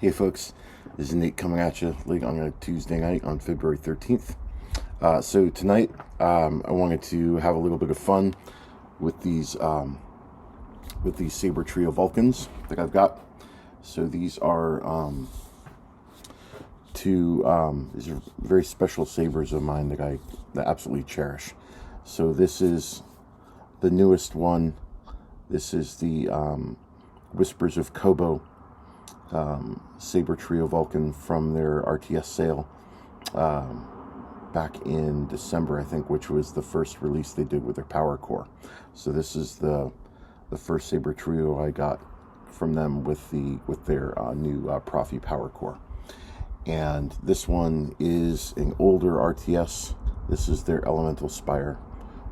Hey folks, this is Nate coming at you late on a Tuesday night on February 13th. So tonight I wanted to have a little bit of fun with these Sabertrio Vahlkens that I've got. So these are these are very special sabers of mine that I absolutely cherish. So this is the newest one. This is the Whispers of Koboh Sabertrio Vahlken from their RTS sale back in December, I think, which was the first release they did with their power core. So this is the first Sabertrio I got from them with their new Profi power core. And this one is an older RTS. This is their Elemental Spire,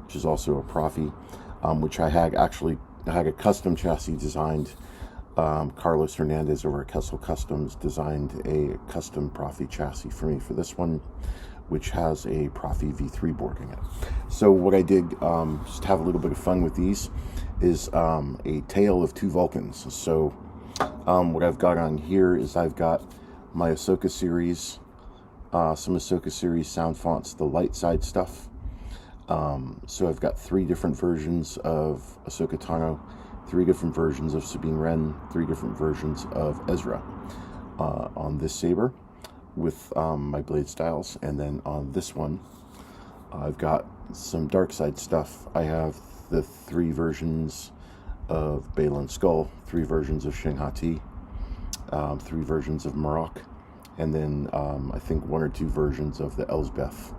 which is also a Profi, which I had a custom chassis designed. Carlos Hernandez over at Kessel Customs designed a custom Profi chassis for me for this one, which has a Profi V3 board in it. So what I did, just have a little bit of fun with these, is a tale of two Vahlkens. So what I've got on here is I've got my Ahsoka series, some Ahsoka series sound fonts, the light side stuff. So I've got 3 different versions of Ahsoka Tano, 3 different versions of Sabine Wren, 3 different versions of Ezra on this saber with my blade styles. And then on this one, I've got some dark side stuff. I have the 3 versions of Balin Skull, 3 versions of Shin Hati, 3 versions of Marok, and then I think 1 or 2 versions of the Elsbeth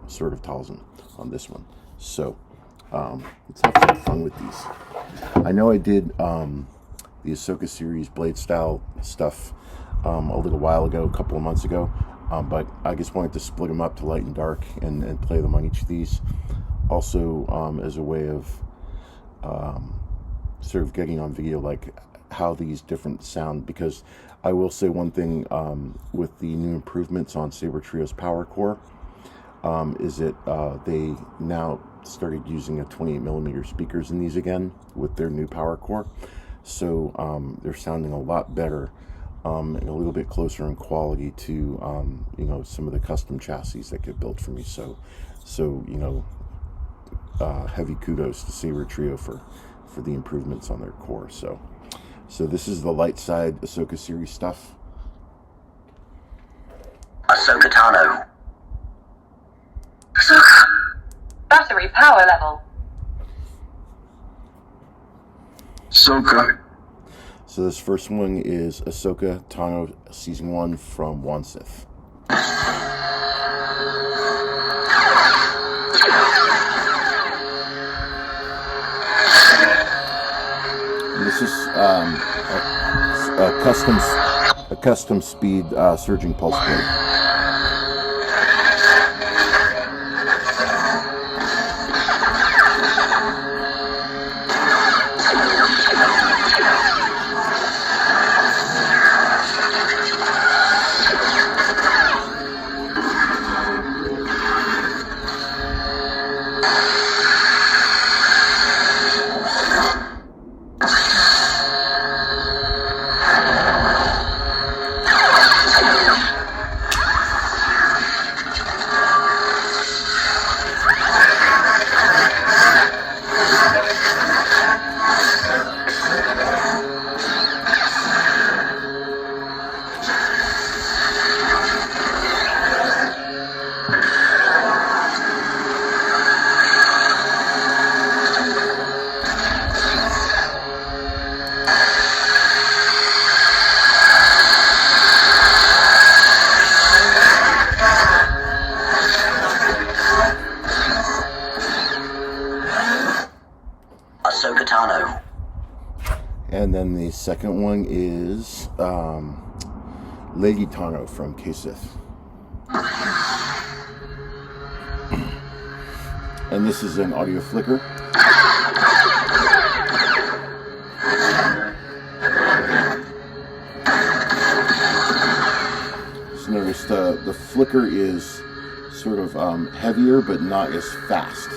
Sword of Talzin on this one. So let's have some fun with these. I know I did the Ahsoka series blade style stuff a little while ago, a couple of months ago, but I just wanted to split them up to light and dark and play them on each of these. Also, as a way of sort of getting on video, like how these different sound, because I will say one thing with the new improvements on Sabertrio's power core is that they now started using a 28mm speakers in these again with their new power core. So they're sounding a lot better and a little bit closer in quality to you know, some of the custom chassis that get built for me. So you know, heavy kudos to Sabertrio for the improvements on their core. So this is the light side Ahsoka series stuff. Ahsoka Tano. Battery power level. Ahsoka. So this first one is Ahsoka Tano Season 1 from JuanSith. And this is a custom speed surging pulse blade. Ahsoka Tano. And then the second one is Lady Tano from KSith. And this is an audio flicker. So notice the flicker is sort of heavier, but not as fast.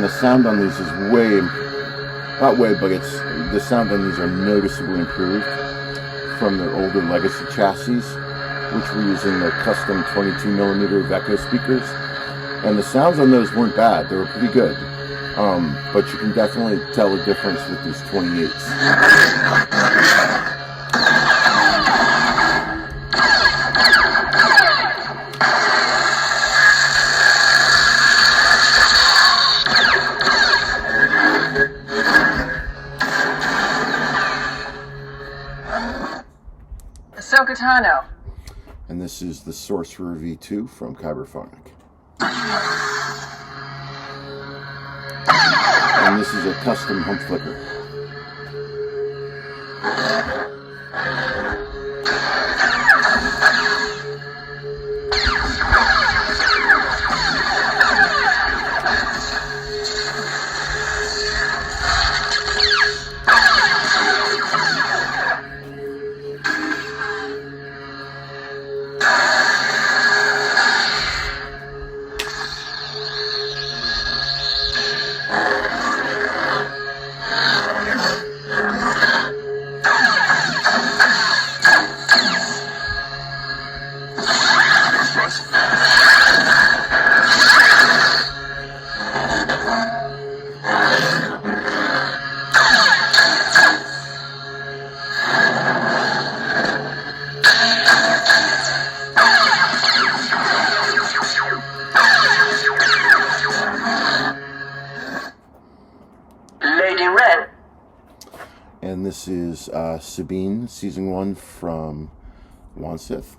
the sound on these is not way, but the sound on these are noticeably improved from their older legacy chassis, which were using the custom 22mm echo speakers. And the sounds on those weren't bad, they were pretty good. But you can definitely tell a difference with these 28s. Ahsoka Tano. And this is the Sorcerer V2 from Kyberphonic. And this is a custom hump flicker. And this is Sabine, Season 1 from JuanSith.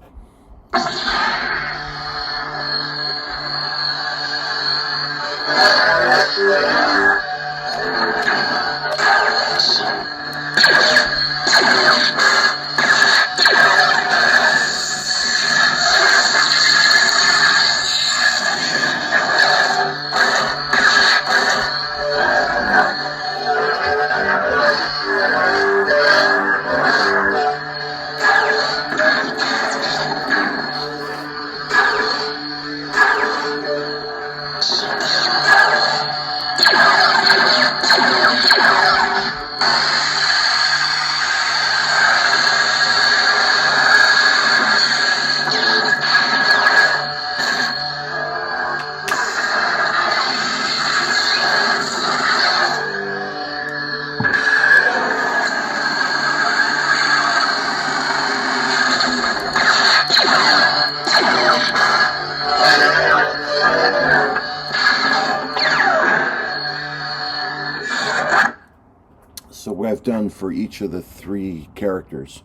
So what I've done for each of the 3 characters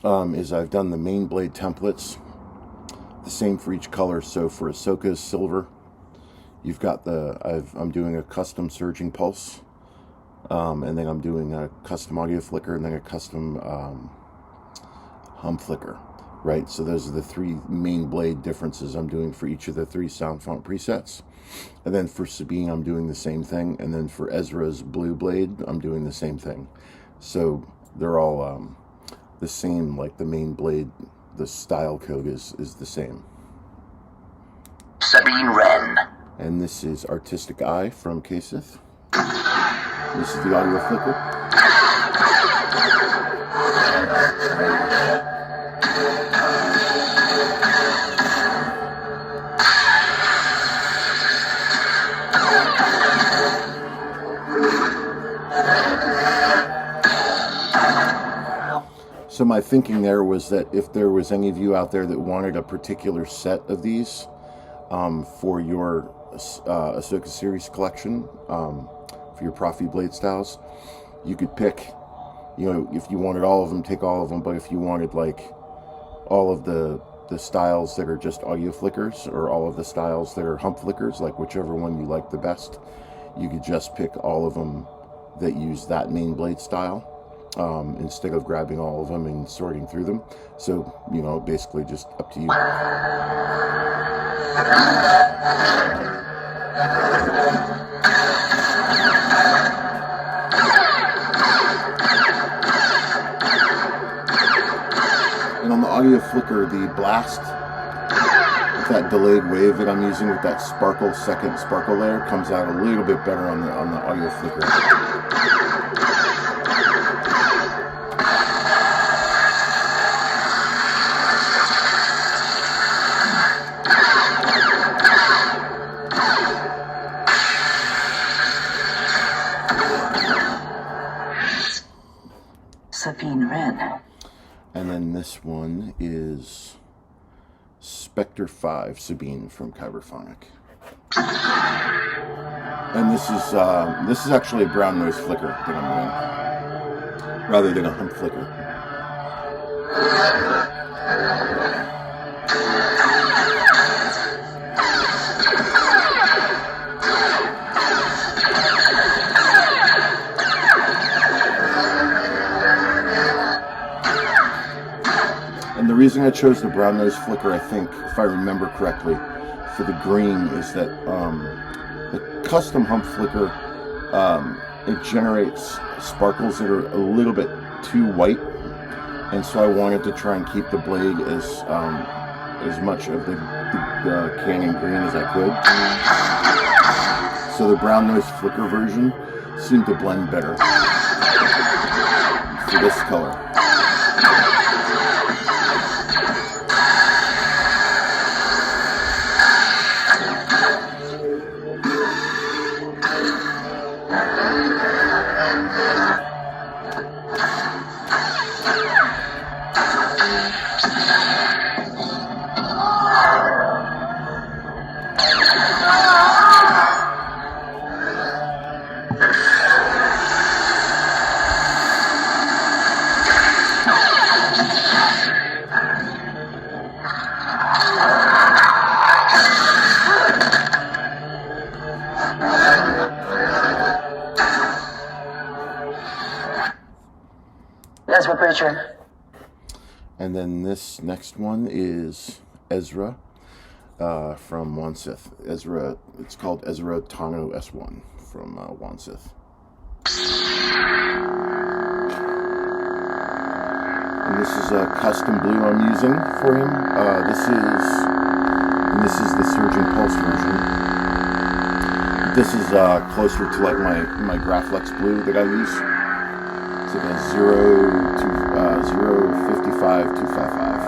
is I've done the main blade templates, the same for each color. So for Ahsoka's silver, you've got I'm doing a custom surging pulse, and then I'm doing a custom audio flicker, and then a custom hum flicker, right? So those are the 3 main blade differences I'm doing for each of the 3 sound font presets. And then for Sabine, I'm doing the same thing. And then for Ezra's blue blade, I'm doing the same thing. So they're all the same, like the main blade, the style code is the same. Sabine Wren. And this is Artistic Eye from KSith. This is the audio flicker. So my thinking there was that if there was any of you out there that wanted a particular set of these for your Ahsoka series collection, for your Prophy blade styles, you could pick, if you wanted all of them, take all of them. But if you wanted like all of the styles that are just audio flickers, or all of the styles that are hump flickers, like whichever one you like the best, you could just pick all of them that use that main blade style. Instead of grabbing all of them and sorting through them. So, basically just up to you. And on the audio flicker, the blast, with that delayed wave that I'm using with that second sparkle layer, comes out a little bit better on the audio flicker. Sabine Wren. And then this one is Spectre 5 Sabine from Kyberphonic. And this is actually a brown noise flicker that I'm doing, rather than a hump flicker. And the reason I chose the brown nose flicker, I think, if I remember correctly, for the green is that the custom hump flicker, it generates sparkles that are a little bit too white, and so I wanted to try and keep the blade as much of the canyon green as I could. So the brown nose flicker version seemed to blend better for this color. Ezra Bridger. And then this next one is Ezra from JuanSith. Ezra, it's called Ezra Tano S1 from JuanSith. And this is a custom blue I'm using for him. This is the Surgeon Pulse version. This is closer to like my Graflex blue that I use. It's like a 055 255.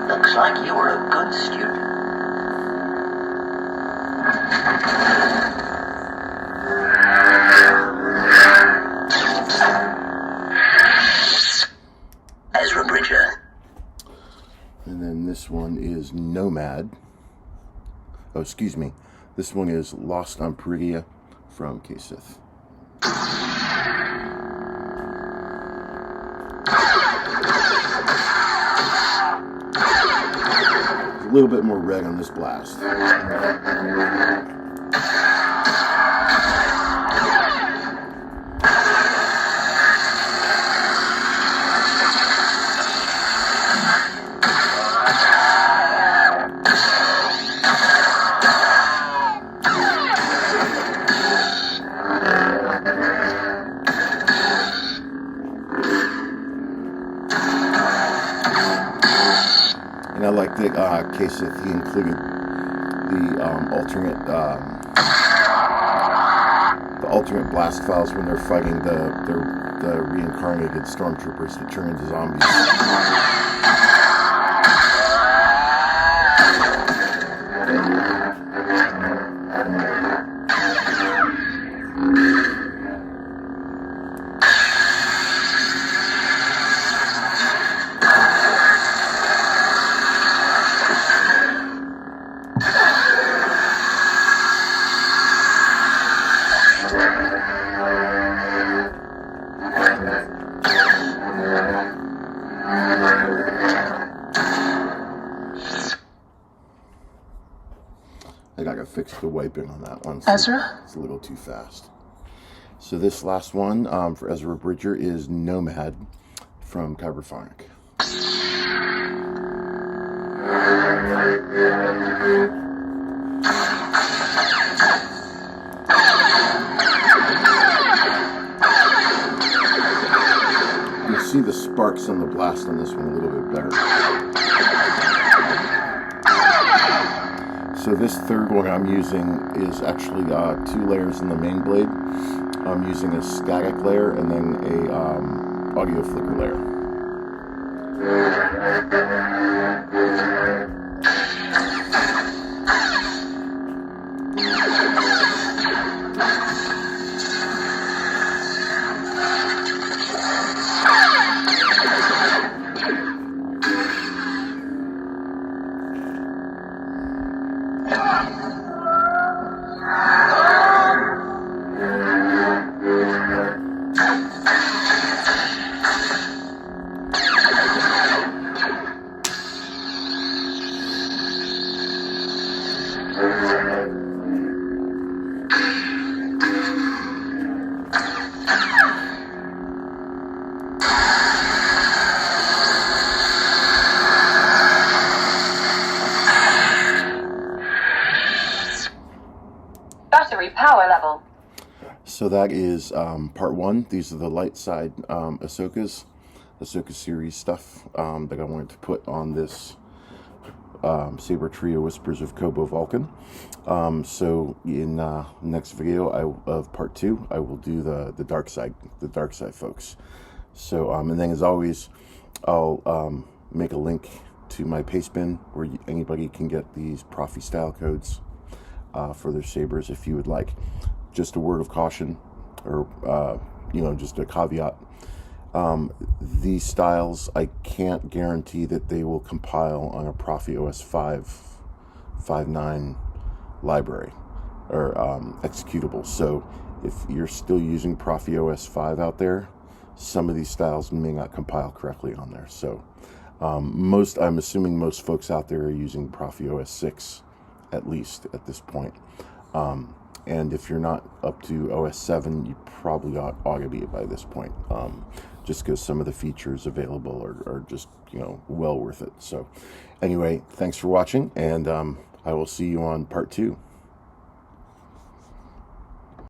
Looks like you were a good student. Ezra Bridger. And then this one is Nomad. Oh, excuse me. This one is Lost on Peridea from KSith. A little bit more red on this blast. And I like that KSith, he included the alternate blast files when they're fighting the reincarnated stormtroopers that turn into zombies. I gotta fix the wiping on that one. So Ezra? it's a little too fast. So this last one for Ezra Bridger is Nomad from Kyberphonic. You can see the sparks on the blast on this one a little bit better. So this third one I'm using is actually 2 layers in the main blade. I'm using a static layer and then a audio flicker layer. Battery power level. So that is part 1. These are the light side Ahsoka series stuff that I wanted to put on this Sabertrio Whispers of Koboh Vahlken. So in next video of part 2, I will do the dark side folks. So and then as always, I'll make a link to my pastebin where anybody can get these Prophy style codes for their sabers if you would like. Just a word of caution, or just a caveat. These styles, I can't guarantee that they will compile on a Prophy OS 5.9 library or executable. So if you're still using Prophy OS 5 out there, some of these styles may not compile correctly on there. So I'm assuming most folks out there are using Prophy OS 6 at least at this point. And if you're not up to OS 7, you probably ought to be by this point, just because some of the features available are just, well worth it. So anyway, thanks for watching, and I will see you on part 2.